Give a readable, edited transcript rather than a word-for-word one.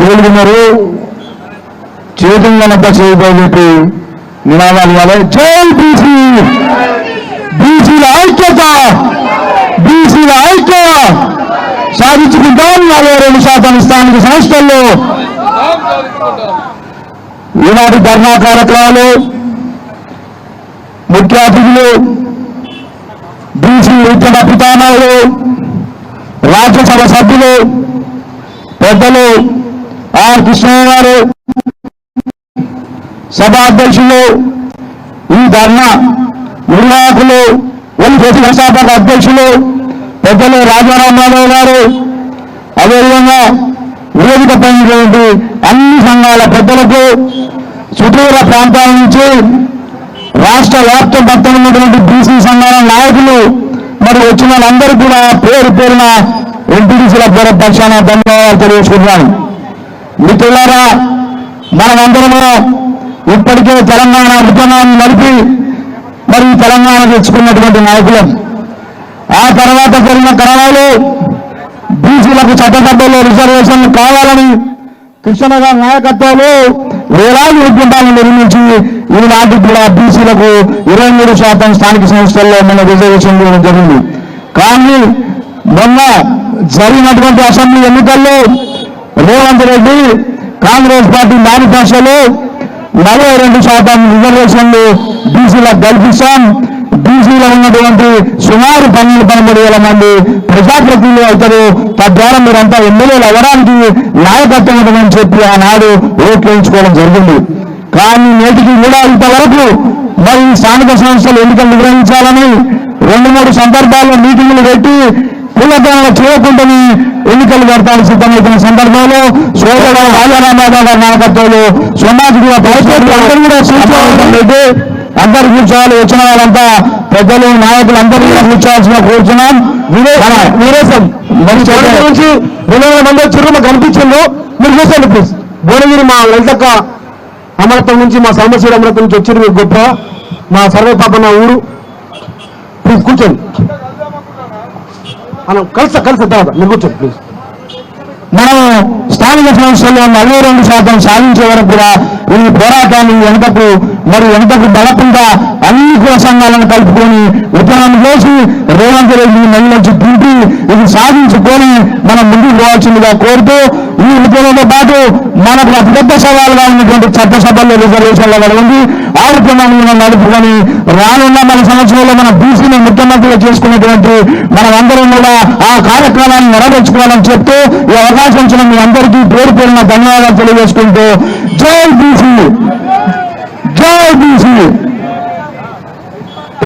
కోలుకున్నారు. చేతులంతా చేయబోబెట్టి నినాదాలు ఇవ్వాలి. జై బీసీ, బీసీల ఐక్యత, బీసీల ఐక్యత సాధించుకుంటాం. 42% స్థానిక సంస్థల్లో ఈనాటి ధర్నా కార్యక్రమాలు ముఖ్య అతిథులు బీసీ ఉద్యమ పితామహులు, రాజ్యసభ సభ్యులు పెద్దలు ఆర్ కృష్ణయ్య గారు, సభ అధ్యక్షులు, ఈ ధర్నా నిర్వాహకులు, ఒలిపేటి వ్యవస్థాపక అధ్యక్షులు పెద్దలు రాజారామారావు గారు, అదేవిధంగా వేదిక పైనటువంటి అన్ని సంఘాల పెద్దలకు, సుదూర ప్రాంతాల నుంచి రాష్ట్ర వ్యాప్త మొత్తం ఉన్నటువంటి బీసీ సంఘాల నాయకులు మరి వచ్చిన వాళ్ళందరూ కూడా పేరు పేరున ఎంపీటీసీల పక్షాన ధన్యవాదాలు తెలియజేసుకుంటున్నాను. మిత్రులారా, మనమందరము ఇప్పటికే తెలంగాణ ఉద్యమాన్ని నడిపి మరి తెలంగాణ తెచ్చుకున్నటువంటి నాయకులం. ఆ తర్వాత జరిగిన క్రమంలో బీసీలకు చట్టసభలో రిజర్వేషన్లు కావాలని కృష్ణ గారి నాయకత్వంలో వేలాది ఉద్యమాలను నిర్మించి ఈనాటి కూడా బీసీలకు 23% స్థానిక సంస్థల్లో మన రిజర్వేషన్ ఇవ్వడం జరిగింది. కానీ మొన్న జరిగినటువంటి అసెంబ్లీ ఎన్నికల్లో రేవంత్ రెడ్డి కాంగ్రెస్ పార్టీ మేనిఫెస్టోలో 42% రిజర్వేషన్లు బీసీలకు కల్పిస్తాం, బీసీలో ఉన్నటువంటి సుమారు 12-13 మంది ప్రజాప్రతినిధులు అవుతారు, తద్వారా మీరంతా ఎమ్మెల్యేలు అవ్వడానికి నాయకత్వం ఉంటుందని చెప్పి ఆనాడు ఓట్లు వేయించుకోవడం జరిగింది. కానీ నేటికి కూడా ఇంతవరకు మరి స్థానిక సంస్థలు ఎన్నికలు నిర్వహించాలని 2-3 సందర్భాల్లో మీటింగులు పెట్టి కులగణన చేయకుండానే ఎన్నికలు పెడతానికి సిద్ధమవుతున్న సందర్భంలో సోదరుడు రాజారామారావు గారి నాయకత్వంలో సమాజ్ కూడా పరిస్థితులు అందరూ కూడా సూచించాలంటే అందరు కూర్చోవాలి. వచ్చిన వాళ్ళంతా పెద్దలు నాయకులు అందరూ కూడా కూర్చోవాల్సిన కూర్చున్నాం. వీరేశం నుంచి 200 మంది వచ్చి మాకు కనిపించిందో మీరు చూసండి ప్లీజ్. భువనగిరి మా లలితక్క అమరత్వం నుంచి, మా సాంబశివుడు అమరత్వం నుంచి వచ్చారు. మీరు గొప్ప మా సర్వే పాప నా ఊరు. ప్లీజ్ కూర్చోండి, కలిసా తర్వాత మీరు కూర్చోండి ప్లీజ్. మనం స్థానిక సంస్థల్లో 42% సాధించే వరకు కూడా ఈ పోరాటాన్ని వెనుకకు బలకుండా అన్ని కుల సంఘాలను కలుపుకొని ఉద్యమం చేసి రేవంత్ రెడ్డి నెలలోంచి దింపి ఇది సాధించుకొని మనం ముందుకు పోవాల్సిందిగా కోరుతూ, ఈ ఉద్యమంతో పాటు మనకు అతిపెద్ద సవాలుగా ఉన్నటువంటి చట్టసభల్లో రిజర్వేషన్ల ఉంది. ఆ ఉద్యమాన్ని నడుపుకొని రానున్న మన సంవత్సరంలో మన బీసీని ముఖ్యమంత్రిగా చేసుకున్నటువంటి మనమందరం కూడా ఆ కార్యక్రమాన్ని నెరవేర్చుకోవాలని చెప్తూ ఈ అవకాశం ఇచ్చిన మీ అందరికీ పేరు పేరున ధన్యవాదాలు తెలియజేసుకుంటూ జై బీసీ.